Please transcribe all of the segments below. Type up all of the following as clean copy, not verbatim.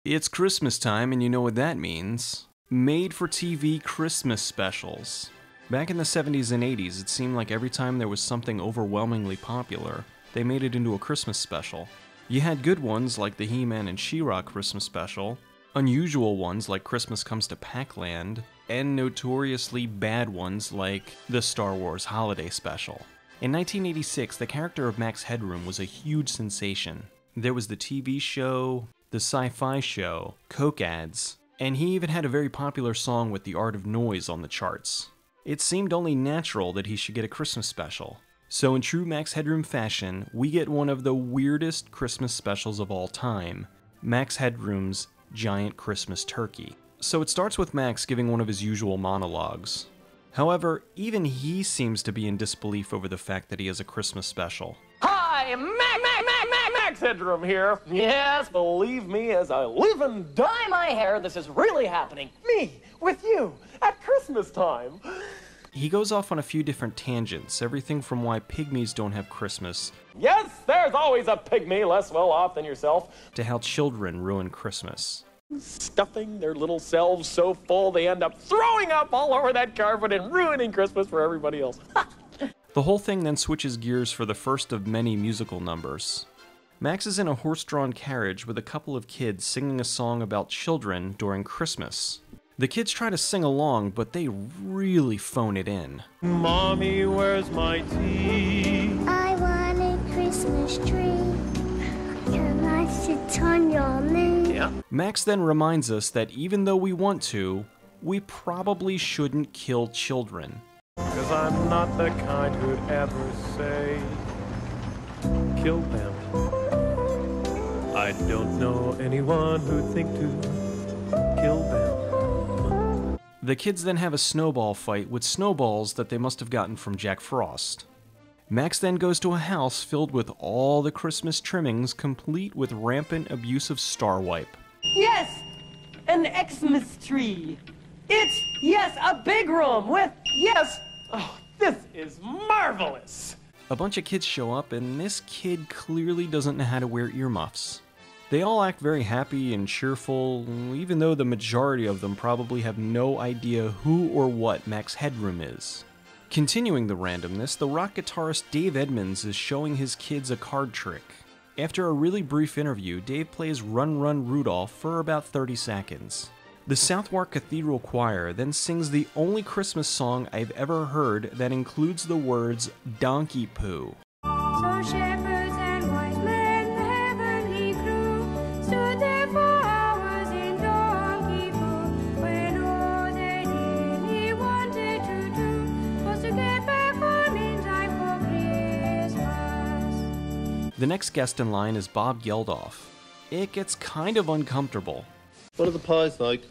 It's Christmas time, and you know what that means. Made-for-TV Christmas specials. Back in the 70s and 80s, it seemed like every time there was something overwhelmingly popular, they made it into a Christmas special. You had good ones like the He-Man and She-Ra Christmas special, unusual ones like Christmas Comes to Pac-Land, and notoriously bad ones like the Star Wars Holiday Special. In 1986, the character of Max Headroom was a huge sensation. There was the TV show, the sci-fi show, Coke ads, and he even had a very popular song with The Art of Noise on the charts. It seemed only natural that he should get a Christmas special. So in true Max Headroom fashion, we get one of the weirdest Christmas specials of all time, Max Headroom's Giant Christmas Turkey. So it starts with Max giving one of his usual monologues. However, even he seems to be in disbelief over the fact that he has a Christmas special. Hi, Max Headroom here. Yes, believe me, as I live and dye my hair, this is really happening. Me, with you, at Christmas time. He goes off on a few different tangents, everything from why pygmies don't have Christmas. Yes, there's always a pygmy less well off than yourself. To how children ruin Christmas. Stuffing their little selves so full they end up throwing up all over that carpet and ruining Christmas for everybody else. The whole thing then switches gears for the first of many musical numbers. Max is in a horse-drawn carriage with a couple of kids singing a song about children during Christmas. The kids try to sing along, but they really phone it in. Mommy, where's my tea? I want a Christmas tree. Can I sit on your knee? Yeah. Max then reminds us that even though we want to, we probably shouldn't kill children. 'Cause I'm not the kind who'd ever say, kill them. I don't know anyone who'd think to kill them. The kids then have a snowball fight with snowballs that they must have gotten from Jack Frost. Max then goes to a house filled with all the Christmas trimmings, complete with rampant abuse of Star Wipe. Yes, an Xmas tree. It's, yes, a big room with, yes. Oh, this is marvelous. A bunch of kids show up, and this kid clearly doesn't know how to wear earmuffs. They all act very happy and cheerful, even though the majority of them probably have no idea who or what Max Headroom is. Continuing the randomness, the rock guitarist Dave Edmunds is showing his kids a card trick. After a really brief interview, Dave plays Run Run Rudolph for about 30 seconds. The Southwark Cathedral Choir then sings the only Christmas song I've ever heard that includes the words donkey poo. So shepherds and wise men, the heavenly crew, stood there for hours in donkey poo, when all they really wanted to do was to get back home in time for Christmas. The next guest in line is Bob Geldof. It gets kind of uncomfortable. What are the pies like?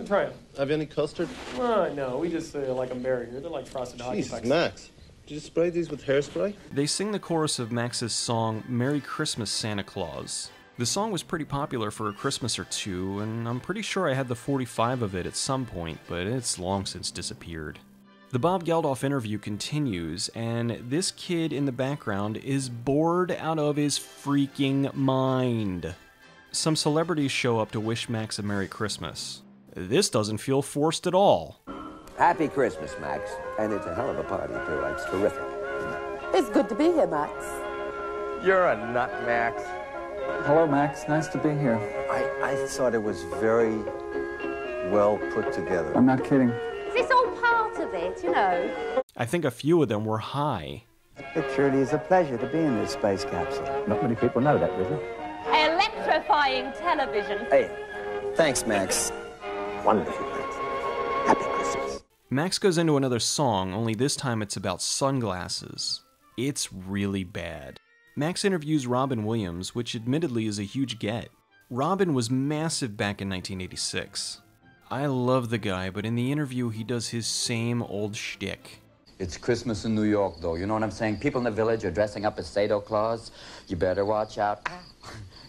Try them. Have you any custard? No, we just like them bare here. They're like frosted hockey Jesus, pucks. Max. Did you spray these with hairspray? They sing the chorus of Max's song, Merry Christmas, Santa Claus. The song was pretty popular for a Christmas or two, and I'm pretty sure I had the 45 of it at some point, but it's long since disappeared. The Bob Geldof interview continues, and this kid in the background is bored out of his freaking mind. Some celebrities show up to wish Max a Merry Christmas. This doesn't feel forced at all. Happy Christmas, Max. And it's a hell of a party, too. It's terrific. It's good to be here, Max. You're a nut, Max. Hello, Max. Nice to be here. I thought it was very well put together. I'm not kidding. It's all part of it, you know. I think a few of them were high. It truly is a pleasure to be in this space capsule. Not many people know that, really. Electrifying television. Hey, thanks, Max. Wonderful, Max. Happy Christmas. Max goes into another song, only this time it's about sunglasses. It's really bad. Max interviews Robin Williams, which admittedly is a huge get. Robin was massive back in 1986. I love the guy, but in the interview he does his same old shtick. It's Christmas in New York, though. You know what I'm saying? People in the village are dressing up as Santa Claus. You better watch out.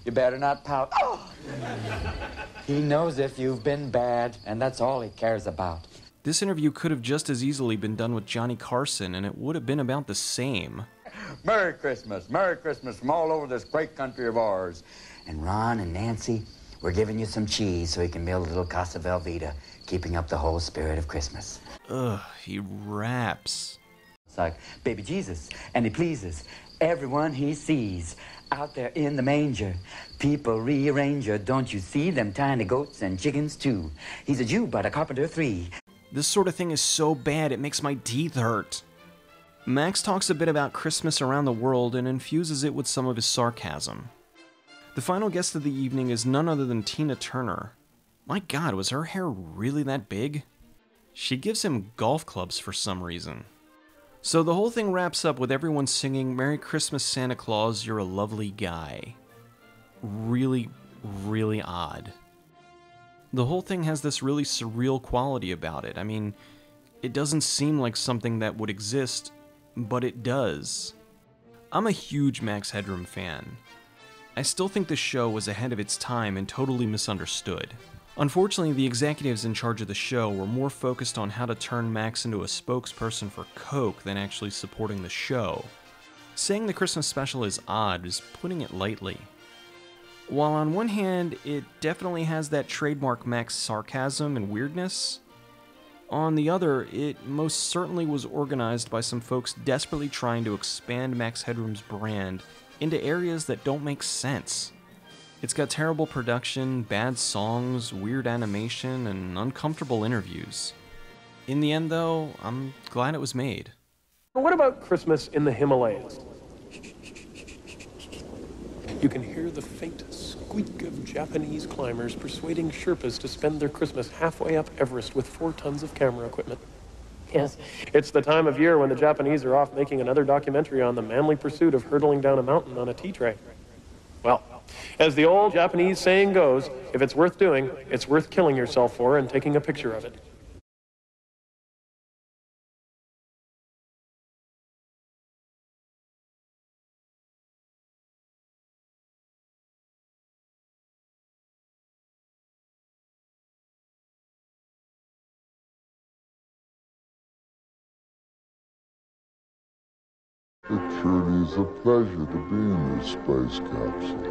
You better not pout. Oh! He knows if you've been bad, and that's all he cares about. This interview could have just as easily been done with Johnny Carson, and it would have been about the same. Merry Christmas from all over this great country of ours. And Ron and Nancy, We're giving you some cheese so you can build a little Casa Velveeta, keeping up the whole spirit of Christmas. Ugh, he raps. It's like baby Jesus, and he pleases everyone he sees. Out there in the manger, people rearrange her. Don't you see them tiny goats and chickens too? He's a Jew, but a carpenter 3. This sort of thing is so bad it makes my teeth hurt. Max talks a bit about Christmas around the world and infuses it with some of his sarcasm. The final guest of the evening is none other than Tina Turner. My God, was her hair really that big? She gives him golf clubs for some reason. So the whole thing wraps up with everyone singing "Merry Christmas, Santa Claus, you're a lovely guy." Really, really odd. The whole thing has this really surreal quality about it. I mean, it doesn't seem like something that would exist, but it does. I'm a huge Max Headroom fan. I still think the show was ahead of its time and totally misunderstood. Unfortunately, the executives in charge of the show were more focused on how to turn Max into a spokesperson for Coke than actually supporting the show. Saying the Christmas special is odd is putting it lightly. While on one hand, it definitely has that trademark Max sarcasm and weirdness, on the other, it most certainly was organized by some folks desperately trying to expand Max Headroom's brand into areas that don't make sense. It's got terrible production, bad songs, weird animation, and uncomfortable interviews. In the end, though, I'm glad it was made. What about Christmas in the Himalayas? You can hear the faint squeak of Japanese climbers persuading Sherpas to spend their Christmas halfway up Everest with 4 tons of camera equipment. Yes, it's the time of year when the Japanese are off making another documentary on the manly pursuit of hurtling down a mountain on a tea tray. Well, as the old Japanese saying goes, if it's worth doing, it's worth killing yourself for and taking a picture of it. It truly is a pleasure to be in this space capsule.